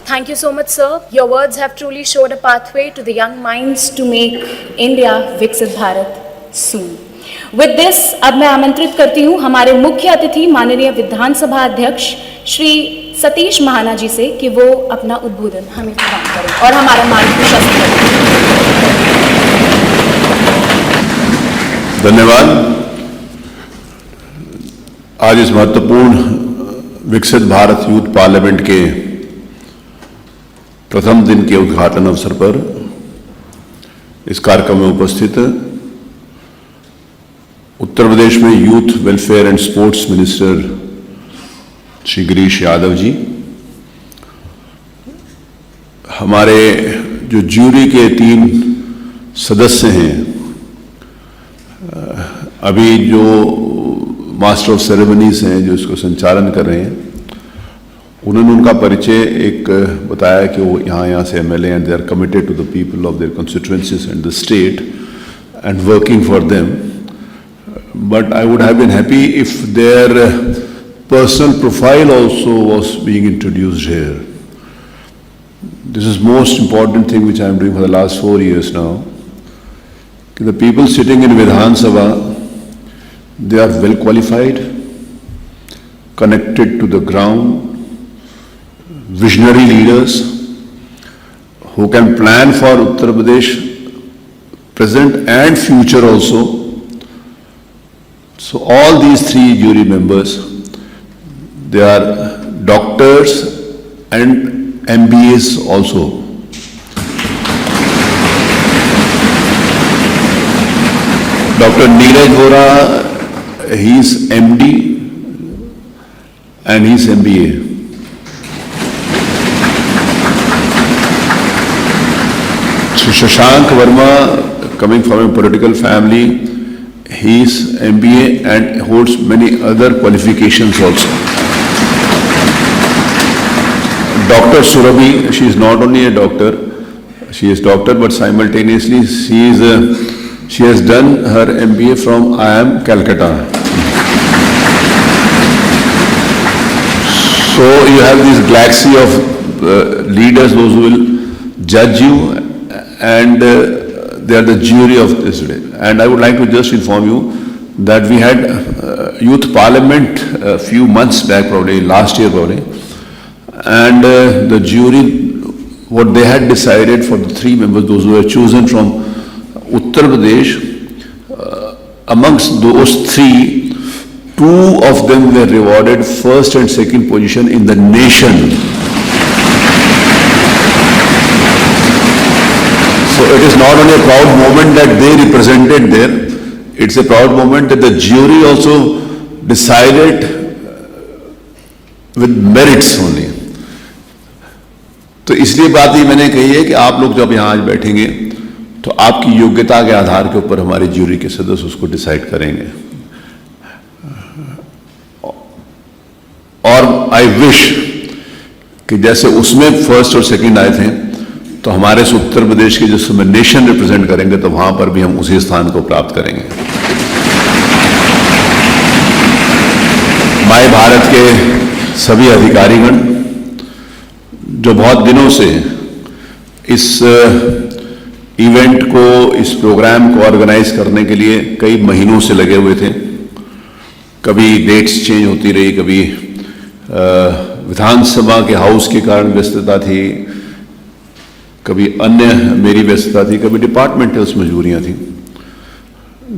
Thank you so much, sir. Your words have truly showed a pathway to the young minds to make India Viksit Bharat soon. With this, अब मैं आमंत्रित करती हूँ हमारे मुख्य अतिथि माननीय विधानसभा अध्यक्ष श्री सतीश महाना जी से कि वो अपना उद्बोधन हमें प्रदान करें और हमारा मार्ग प्रशस्त करें। धन्यवाद। आज इस महत्वपूर्ण विकसित भारत यूथ पार्लियामेंट के प्रथम दिन के उद्घाटन अवसर पर इस कार्यक्रम में उपस्थित उत्तर प्रदेश में youth welfare and sports minister Shri Girish Yadav ji, हमारे जो ज्यूरी के 3 सदस्य हैं, अभी जो मास्टर ऑफ सेरेमनीज हैं जो इसको संचालन कर रहे हैं, उन्होंने उनका परिचय एक बताया कि वो यहाँ से MLA and they are committed to the people of their constituencies and the state and working for them, but I would have been happy if their personal profile also was being introduced here. This is most important thing which I am doing for the last 4 years now. The people sitting in Vidhan Sabha, they are well qualified, connected to the ground, visionary leaders who can plan for Uttar Pradesh present and future also. So all these 3 jury members, they are doctors and MBAs also. Dr. Neeraj Vora, he is MD and he is MBA. Shashank Verma, coming from a political family, he is MBA and holds many other qualifications also. Dr. Surabhi, she is not only a doctor, she is doctor, but simultaneously she has done her MBA from IIM Calcutta. So you have this galaxy of leaders, those who will judge you, and they are the jury of this day. And I would like to just inform you that we had youth parliament a few months back, probably last year probably, and the jury, what they had decided for the 3 members, those who were chosen from Uttar Pradesh, amongst those 3, 2 of them were rewarded first and second position in the nation. So it is not only a proud moment that they represented there, it's a proud moment that the jury also decided with merits only. तो इसलिए बात ये मैंने कही है कि आप लोग जब यहाँ आज बैठेंगे तो आपकी योग्यता के आधार के ऊपर हमारी ज्यूरी के सदस्य उसको डिसाइड करेंगे. और आई विश कि जैसे उसमें फर्स्ट और सेकंड आए थे, तो हमारे उत्तर प्रदेश के जिस समय नेशन रिप्रेजेंट करेंगे तो वहां पर भी हम उसी स्थान को प्राप्त करेंगे. माय भारत के सभी अधिकारीगण जो बहुत दिनों से इस इवेंट को, इस प्रोग्राम को ऑर्गेनाइज करने के लिए कई महीनों से लगे हुए थे. कभी डेट्स चेंज होती रही, कभी विधानसभा के हाउस के कारण व्यस्तता थी, कभी अन्य मेरी व्यस्तता थी, कभी डिपार्टमेंटल मजबूरियां थी.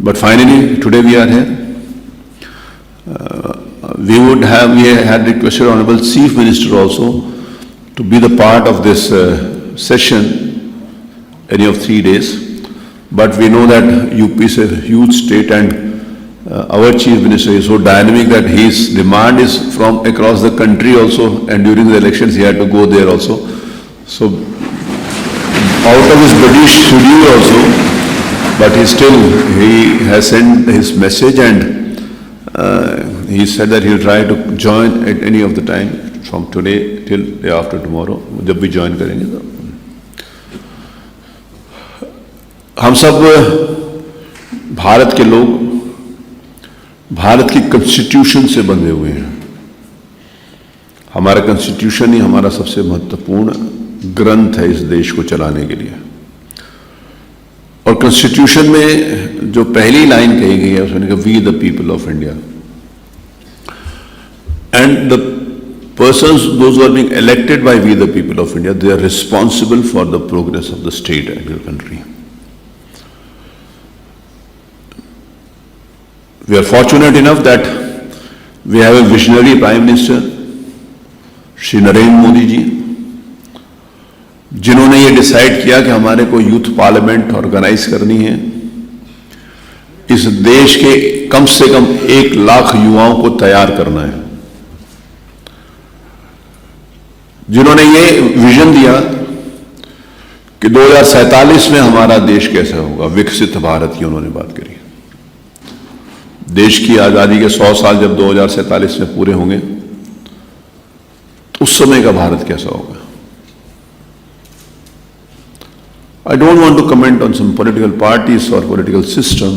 But finally today we are here. we had requested Honorable Chief Minister also to be the part of this session, any of 3 days. But we know that UP is a huge state and our Chief Minister is so dynamic that his demand is from across the country also, and during the elections he had to go there also. So out of his British schedule also, but he has sent his message and he said that he'll try to join at any of the time from today till day after tomorrow, जब भी join करेंगे. तो हम सब भारत के लोग भारत की constitution से बंधे हुए हैं. हमारा कॉन्स्टिट्यूशन ही हमारा सबसे महत्वपूर्ण ग्रंथ है इस देश को चलाने के लिए। और कॉन्स्टिट्यूशन में जो पहली लाइन कही गई है उसमें कहा, we the people of India, and the persons, those who are being elected by we the people of India, they are responsible for the progress of the state and your country. We are fortunate enough that we have a visionary Prime Minister, Shri Narendra Modi जी, जिन्होंने ये decide किया कि हमारे को youth parliament organise करनी है। इस देश के कम से कम 1 लाख युवाओं को तैयार करना है, जिन्होंने ये विजन दिया कि 2047 में हमारा देश कैसा होगा, विकसित भारत की उन्होंने बात करी। देश की आजादी के 100 साल जब 2047 में पूरे होंगे तो उस समय का भारत कैसा होगा। I don't want to comment on some political parties और पॉलिटिकल सिस्टम,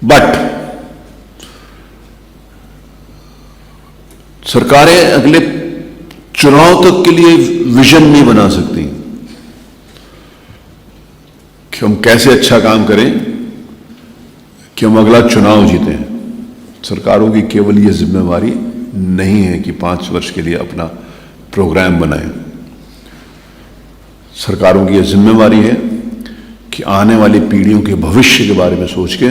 बट सरकारें अगले चुनाव तक के लिए विजन नहीं बना सकती कि हम कैसे अच्छा काम करें कि हम अगला चुनाव जीतें। सरकारों की केवल ये जिम्मेवारी नहीं है कि 5 वर्ष के लिए अपना प्रोग्राम बनाएं। सरकारों की यह जिम्मेवारी है कि आने वाली पीढ़ियों के भविष्य के बारे में सोच के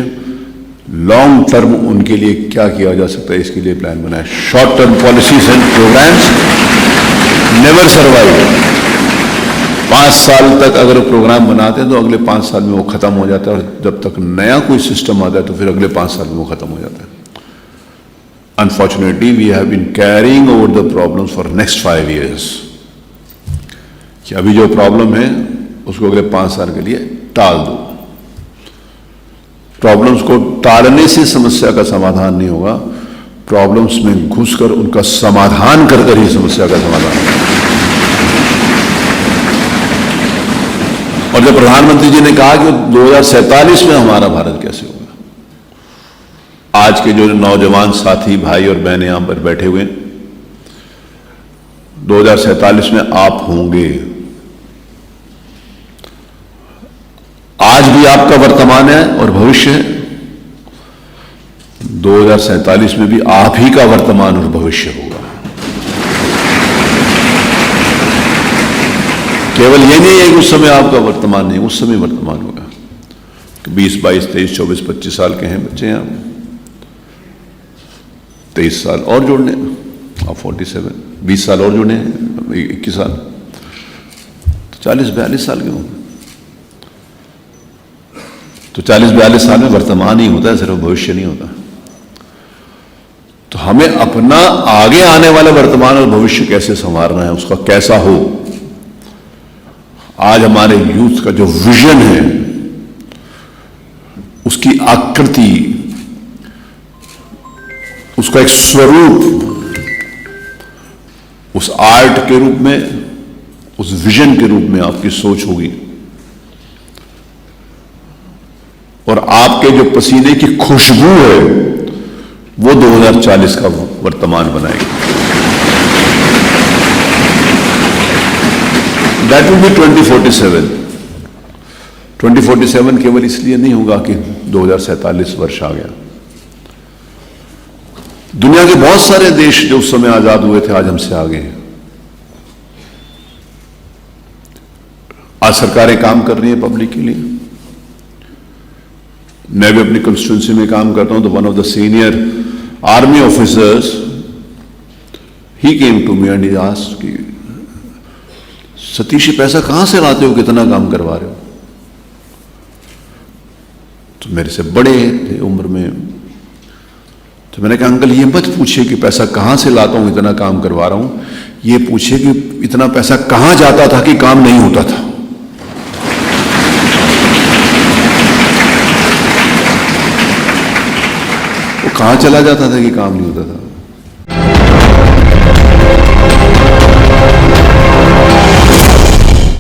लॉन्ग टर्म उनके लिए क्या किया जा सकता है इसके लिए प्लान बनाए। Short term policies and programmes never survive. 5 साल तक अगर प्रोग्राम बनाते हैं तो अगले 5 साल में वो खत्म हो जाता है, और जब तक नया कोई सिस्टम आता है तो फिर अगले 5 साल में वो खत्म हो जाता है। Unfortunately we have been carrying over the problems for next 5 years, कि अभी जो प्रॉब्लम है उसको अगले 5 साल के लिए टाल दो। प्रॉब्लम्स को टालने से समस्या का समाधान नहीं होगा, प्रॉब्लम्स में घुसकर उनका समाधान कर कर ही समस्या का समाधान होगा। और जब प्रधानमंत्री जी ने कहा कि 2047 में हमारा भारत कैसे होगा, आज के जो नौजवान साथी भाई और बहनें यहां पर बैठे हुए, 2047 में आप होंगे। आज भी आपका वर्तमान है और भविष्य है, 2047 में भी आप ही का वर्तमान और भविष्य होगा। केवल ये नहीं है कि उस समय आपका वर्तमान नहीं, उस समय वर्तमान होगा। 20, 22, 23, 24, 25 साल के हैं बच्चे हैं, 23 साल और जोड़ने, आप 47, 20 साल और जोड़ने, 21 साल, तो 40-42 साल के होंगे। तो 40-42 साल में वर्तमान ही होता है, सिर्फ भविष्य नहीं होता। तो हमें अपना आगे आने वाला वर्तमान और भविष्य कैसे संवारना है, उसका कैसा हो। आज हमारे यूथ का जो विजन है, उसकी आकृति, उसका एक स्वरूप, उस आर्ट के रूप में, उस विजन के रूप में आपकी सोच होगी, और आपके जो पसीने की खुशबू है वो 2040 का वर्तमान बनाएगी। That will be 2047। 2047 केवल इसलिए नहीं होगा कि 2047 वर्ष आ गया। दुनिया के बहुत सारे देश जो उस समय आजाद हुए थे आज हमसे आगे हैं। आज सरकारें काम कर रही हैं पब्लिक के लिए। मैं भी अपनी कंस्टिट्यूंसी में काम करता हूं तो one of the senior army officers he came to me and he asked कि सतीश पैसा कहां से लाते हो, कितना काम करवा रहे हो। तो मेरे से बड़े थे उम्र में, तो मैंने कहा अंकल ये मत पूछिए कि पैसा कहां से लाता हूं, इतना काम करवा रहा हूं, ये पूछिए कि इतना पैसा कहां जाता था कि काम नहीं होता था। वो कहां चला जाता था कि काम नहीं होता था।